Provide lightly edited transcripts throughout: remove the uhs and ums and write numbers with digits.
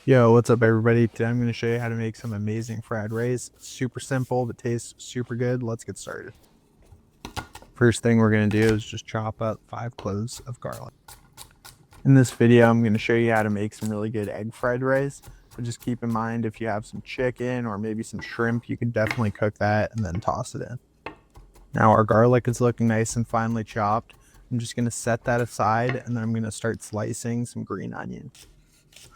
Yo, what's up everybody? Today I'm going to show you how to make some amazing fried rice. Super simple, but tastes super good. Let's get started. First thing we're going to do is just chop up 5 cloves of garlic. In this video, I'm going to show you how to make some really good egg fried rice. But just keep in mind, if you have some chicken or maybe some shrimp, you can definitely cook that and then toss it in. Now our garlic is looking nice and finely chopped. I'm just going to set that aside and then I'm going to start slicing some green onion.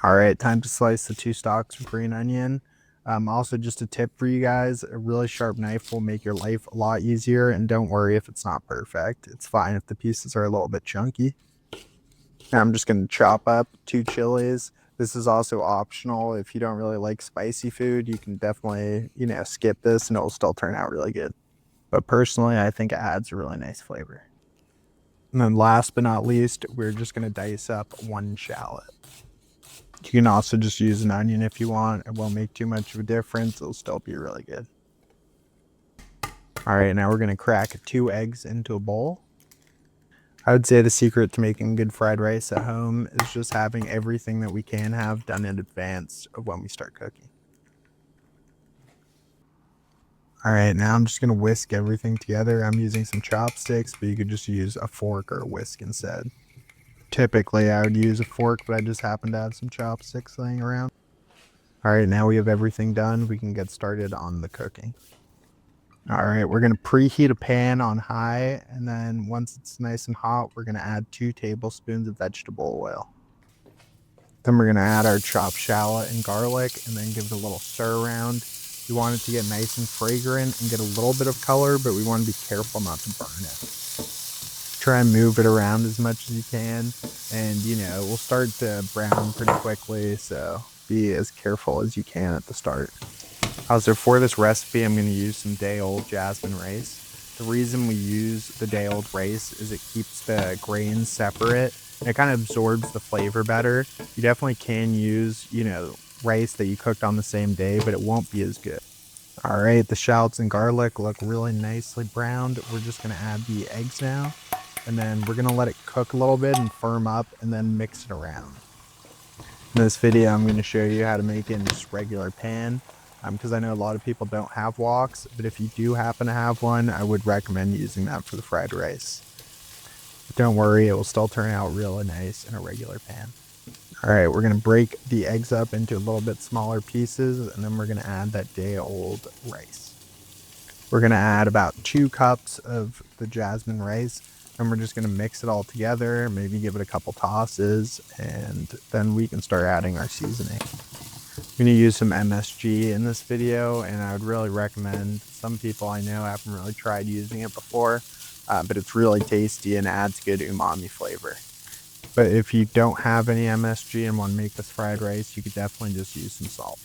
All right, time to slice the 2 stalks of green onion. Also, just a tip for you guys, a really sharp knife will make your life a lot easier, and don't worry if it's not perfect. It's fine if the pieces are a little bit chunky. Now I'm just going to chop up 2 chilies. This is also optional. If you don't really like spicy food, you can definitely, skip this and it will still turn out really good. But personally, I think it adds a really nice flavor. And then last but not least, we're just going to dice up 1 shallot. You can also just use an onion if you want. It won't make too much of a difference. It'll still be really good. All right, now we're going to crack 2 eggs into a bowl. I would say the secret to making good fried rice at home is just having everything that we can have done in advance of when we start cooking. All right, now I'm just going to whisk everything together. I'm using some chopsticks, but you could just use a fork or a whisk instead. Typically, I would use a fork, but I just happen to have some chopsticks laying around. All right, now we have everything done. We can get started on the cooking. All right, we're going to preheat a pan on high, and then once it's nice and hot, we're going to add 2 tablespoons of vegetable oil. Then we're going to add our chopped shallot and garlic, and then give it a little stir around. We want it to get nice and fragrant and get a little bit of color, but we want to be careful not to burn it. Try and move it around as much as you can, and it will start to brown pretty quickly, so be as careful as you can at the start. Also, for this recipe, I'm going to use some day-old Jasmine rice. The reason we use the day-old rice is it keeps the grains separate, and it kind of absorbs the flavor better. You definitely can use, rice that you cooked on the same day, but it won't be as good. All right, the shallots and garlic look really nicely browned. We're just going to add the eggs now. And then we're going to let it cook a little bit and firm up and then mix it around. In this video, I'm going to show you how to make it in just regular pan because I know a lot of people don't have woks, but if you do happen to have one, I would recommend using that for the fried rice. But don't worry, it will still turn out really nice in a regular pan. All right, we're going to break the eggs up into a little bit smaller pieces, and then we're going to add that day-old rice. We're going to add about 2 cups of the jasmine rice. And we're just going to mix it all together, maybe give it a couple tosses, and then we can start adding our seasoning. I'm going to use some MSG in this video, and I would really recommend, some people I know haven't really tried using it before, but it's really tasty and adds good umami flavor. But if you don't have any MSG and want to make this fried rice, you could definitely just use some salt.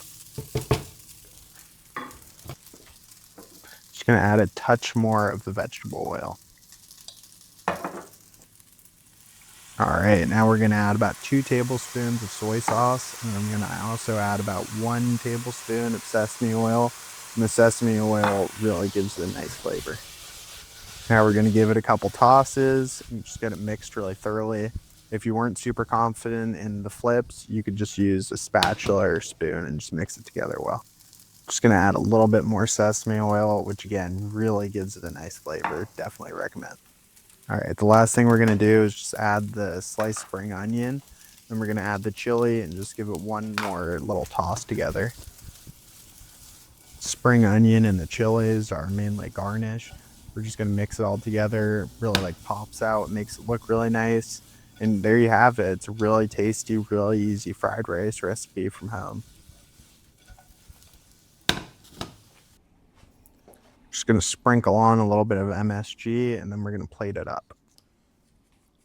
Just going to add a touch more of the vegetable oil. All right, now we're going to add about 2 tablespoons of soy sauce, and I'm going to also add about 1 tablespoon of sesame oil, and the sesame oil really gives it a nice flavor. Now we're going to give it a couple tosses and just get it mixed really thoroughly. If you weren't super confident in the flips, you could just use a spatula or spoon and just mix it together well. Just going to add a little bit more sesame oil, which again really gives it a nice flavor. Definitely recommend. All right, the last thing we're going to do is just add the sliced spring onion. Then we're going to add the chili and just give it one more little toss together. Spring onion and the chilies are mainly garnish. We're just going to mix it all together. It really pops out, makes it look really nice. And there you have it. It's a really tasty, really easy fried rice recipe from home. Just going to sprinkle on a little bit of MSG and then we're going to plate it up.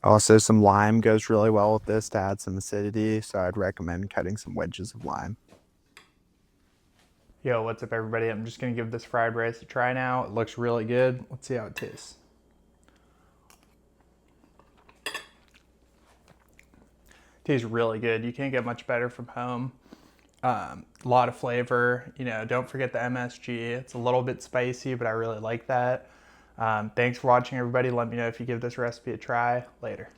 Also, some lime goes really well with this to add some acidity, so I'd recommend cutting some wedges of lime. Yo, what's up everybody? I'm just going to give this fried rice a try now. It looks really good. Let's see how it tastes. Tastes really good. You can't get much better from home. A lot of flavor. Don't forget the MSG. It's a little bit spicy, but I really like that. Thanks for watching, everybody. Let me know if you give this recipe a try. Later.